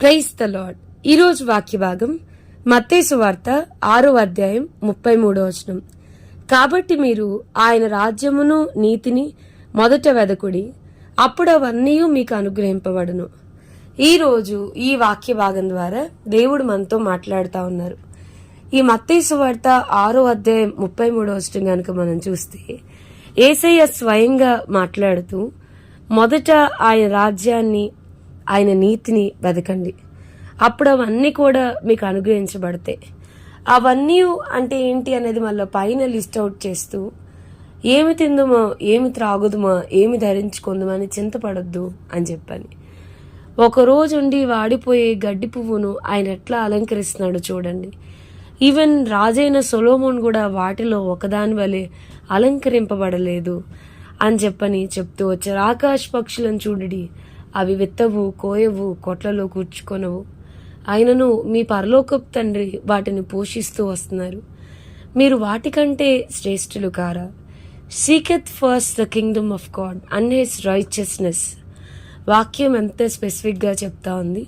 Praise the lord. ఈరోజు వాక్య భాగం మత్తయి సువార్త 6వ అధ్యాయం 33వ వచనం. కాబట్టి మీరు ఆయన రాజ్యమును నీతిని మొదట వెదకుడి, అప్పుడు అవన్నీ మీకు అనుగ్రహింపబడును. ఈరోజు ఈ వాక్య భాగం ద్వారా దేవుడు మనతో మాట్లాడుతూ ఉన్నారు. ఈ మత్తయి సువార్త 6వ అధ్యాయం 33వ వచనం కనుక మనం చూస్తే యేసయ్య స్వయంగా మాట్లాడుతూ మొదట ఆయన రాజ్యాన్ని ఆయన నీతిని వెదకండి, అప్పుడు అవన్నీ కూడా మీకు అనుగ్రహించబడతాయి. అవన్నీ అంటే ఏంటి అనేది మళ్ళీ పైన లిస్ట్ అవుట్ చేస్తూ ఏమి తిందుమో, ఏమి త్రాగుదుమో, ఏమి ధరించుకుందామో అని చింతపడొద్దు అని చెప్పని. ఒకరోజు ఉండి వాడిపోయే గడ్డి పువ్వును ఆయన ఎట్లా అలంకరిస్తున్నాడో చూడండి. ఈవెన్ రాజైన సొలొమోన్ కూడా వాటిలో ఒకదాని వలె అలంకరింపబడలేదు అని చెప్పని చెప్తూ వచ్చారు. ఆకాశ పక్షులను చూడడి, అవి విత్తవు, కోయవు, కొట్లలో కూర్చుకొనవు, ఆయనను మీ పరలోకపు తండ్రి వాటిని పోషిస్తూ వస్తున్నారు. మీరు వాటికంటే శ్రేష్ఠులు కారా? Seeketh first the kingdom of God and his righteousness. వాక్యం ఎంత స్పెసిఫిక్గా చెప్తా ఉంది.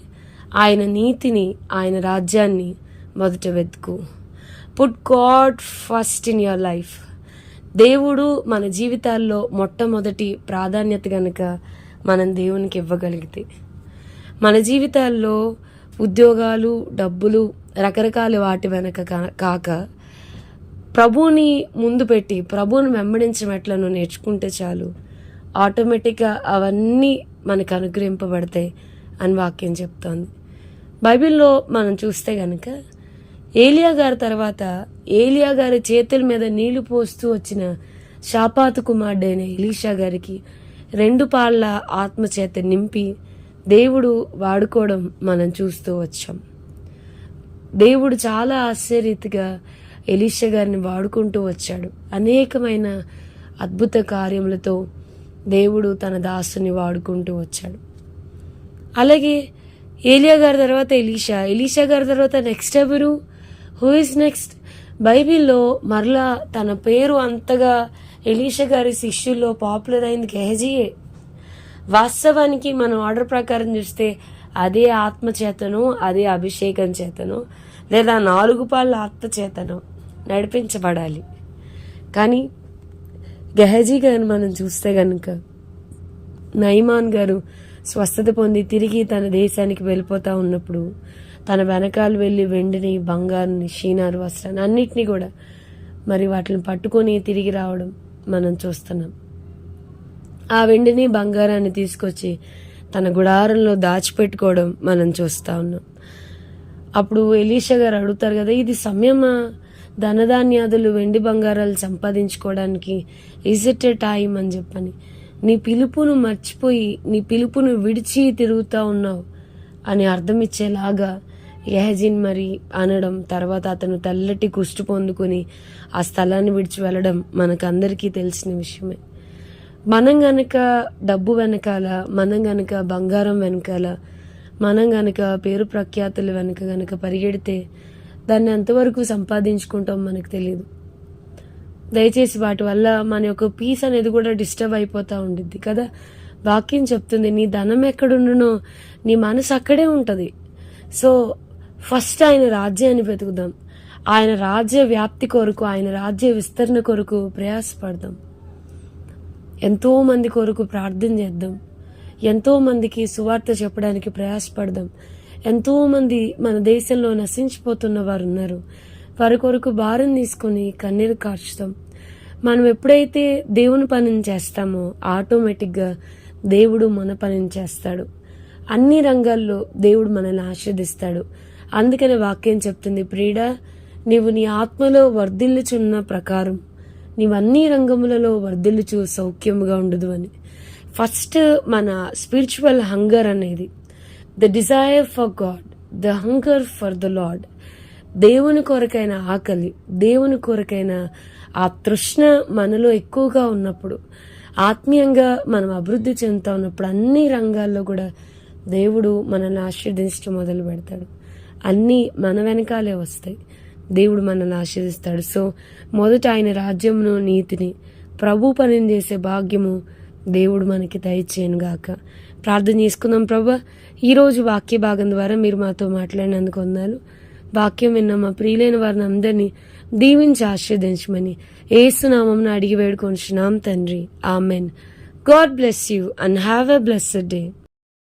ఆయన నీతిని, ఆయన రాజ్యాన్ని మొదట వెతుకు. Put God first in your life. దేవుడు మన జీవితాల్లో మొట్టమొదటి ప్రాధాన్యత గనుక మనం దేవునికి ఇవ్వగలిగితే, మన జీవితాల్లో ఉద్యోగాలు, డబ్బులు, రకరకాల వాటి వెనక కాక ప్రభువుని ముందు పెట్టి ప్రభువుని వెంబడించడం ఎట్లను నేర్చుకుంటే చాలు, ఆటోమేటిక్గా అవన్నీ మనకు అనుగ్రహింపబడతాయి అని వాక్యం చెప్తోంది. బైబిల్లో మనం చూస్తే గనక ఏలియా గారి తర్వాత ఏలియా గారి చేతుల మీద నీళ్లు పోస్తూ వచ్చిన షాపాతు కుమారుడైన ఎలీషా గారికి 2 పాళ్ళ ఆత్మచేత నింపి దేవుడు వాడుకోవడం మనం చూస్తూ వచ్చాం. దేవుడు చాలా ఆశ్చర్యరీతిగా ఎలీషా గారిని వాడుకుంటూ వచ్చాడు. అనేకమైన అద్భుత కార్యములతో దేవుడు తన దాసుని వాడుకుంటూ వచ్చాడు. అలాగే ఏలియా గారి తర్వాత ఎలీషా గారి తర్వాత నెక్స్ట్ ఎవరు? Who is next? బైబిల్లో మరలా తన పేరు అంతగా ఎలీషా గారి శిష్యుల్లో పాపులర్ అయింది గెహజీయే. వాస్తవానికి మనం ఆర్డర్ ప్రకారం చూస్తే అదే ఆత్మచేతను, అదే అభిషేకం చేతను, లేదా 4 పాళ్ళ ఆత్మచేతను నడిపించబడాలి. కానీ గెహజీ గారిని మనం చూస్తే గనుక నయమాన్ గారు స్వస్థత పొంది తిరిగి తన దేశానికి వెళ్ళిపోతా ఉన్నప్పుడు తన వెనకాల వెళ్ళి వెండిని, బంగారుని, షీనారు వస్త్రాన్ని అన్నిటినీ కూడా మరి వాటిని పట్టుకొని తిరిగి రావడం మనం చూస్తున్నాం. ఆ వెండిని, బంగారాన్ని తీసుకొచ్చి తన గుడారంలో దాచిపెట్టుకోవడం మనం చూస్తూ ఉన్నాం. అప్పుడు ఎలీషా గారు అడుగుతారు కదా, ఇది సమయమా? ధనధాన్యాదులు, వెండి బంగారాలు సంపాదించుకోవడానికి ఈజ్ ఇట్ ఏ టైం అని చెప్పని. నీ పిలుపును మర్చిపోయి నీ పిలుపును విడిచి తిరుగుతూ ఉన్నావు అని అర్థం ఇచ్చేలాగా గెహజీని మరి అనడం. తర్వాత అతను తెల్లటి కుష్టు పొందుకొని ఆ స్థలాన్ని విడిచి వెళ్ళడం మనకందరికీ తెలిసిన విషయమే. మనం గనక డబ్బు వెనకాల, మనం గనక బంగారం వెనకాల, మనం గనక పేరు ప్రఖ్యాతుల వెనక గనక పరిగెడితే దాన్ని ఎంతవరకు సంపాదించుకుంటాం మనకు తెలియదు. దయచేసి వాటి వల్ల మన యొక్క పీస్ అనేది కూడా డిస్టర్బ్ అయిపోతూ ఉండిద్ది కదా. వాక్యం చెప్తుంది, నీ ధనం ఎక్కడుండునో నీ మనసు అక్కడే ఉంటుంది. సో ఫస్ట్ ఆయన రాజ్యాన్ని వెతుకుదాం. ఆయన రాజ్య వ్యాప్తి కొరకు, ఆయన రాజ్య విస్తరణ కొరకు ప్రయాసపడదాం. ఎంతో మంది కొరకు ప్రార్థన చేద్దాం. ఎంతో మందికి సువార్త చెప్పడానికి ప్రయాసపడదాం. ఎంతో మంది మన దేశంలో నశించిపోతున్న వారు ఉన్నారు. వారి కొరకు భారం తీసుకొని కన్నీరు కార్చుతాం. మనం ఎప్పుడైతే దేవుని పనిని చేస్తామో ఆటోమేటిక్గా దేవుడు మన పనిని చేస్తాడు. అన్ని రంగాల్లో దేవుడు మనల్ని ఆశీర్దిస్తాడు. అందుకనే వాక్యం చెప్తుంది, ప్రియుడా, నీవు నీ ఆత్మలో వర్ధిల్లుచున్న ప్రకారం నీవన్నీ రంగములలో వర్ధిల్లుచు సౌఖ్యముగా ఉండదు అని. ఫస్ట్ మన స్పిరిచువల్ హంగర్ అనేది the desire for God, the hunger for the lord. దేవుని కొరకైన ఆకలి, దేవుని కొరకైన ఆ తృష్ణ మనలో ఎక్కువగా ఉన్నప్పుడు, ఆత్మీయంగా మనం అభివృద్ధి చెందుతా ఉన్నప్పుడు అన్ని రంగాల్లో కూడా దేవుడు మనల్ని ఆశీర్దించడం మొదలు పెడతాడు. అన్నీ మన వెనకాలే వస్తాయి. దేవుడు మనల్ని ఆశీర్దిస్తాడు. సో మొదట ఆయన రాజ్యమును, నీతిని, ప్రభు పనిని చేసే భాగ్యము దేవుడు మనకి దయచేయను గాక. ప్రార్థన చేసుకుందాం. ప్రభా, ఈరోజు వాక్య భాగం ద్వారా మీరు మాతో మాట్లాడినందుకు వందనాలు. వాక్యం విన్న మా ప్రియులైన వారిని అందరినీ దీవించి ఆశీర్వదించమని యేసు నామమున అడిగి వేడుకొంచున్నాం తండ్రి. Amen. God bless you and have a blessed day.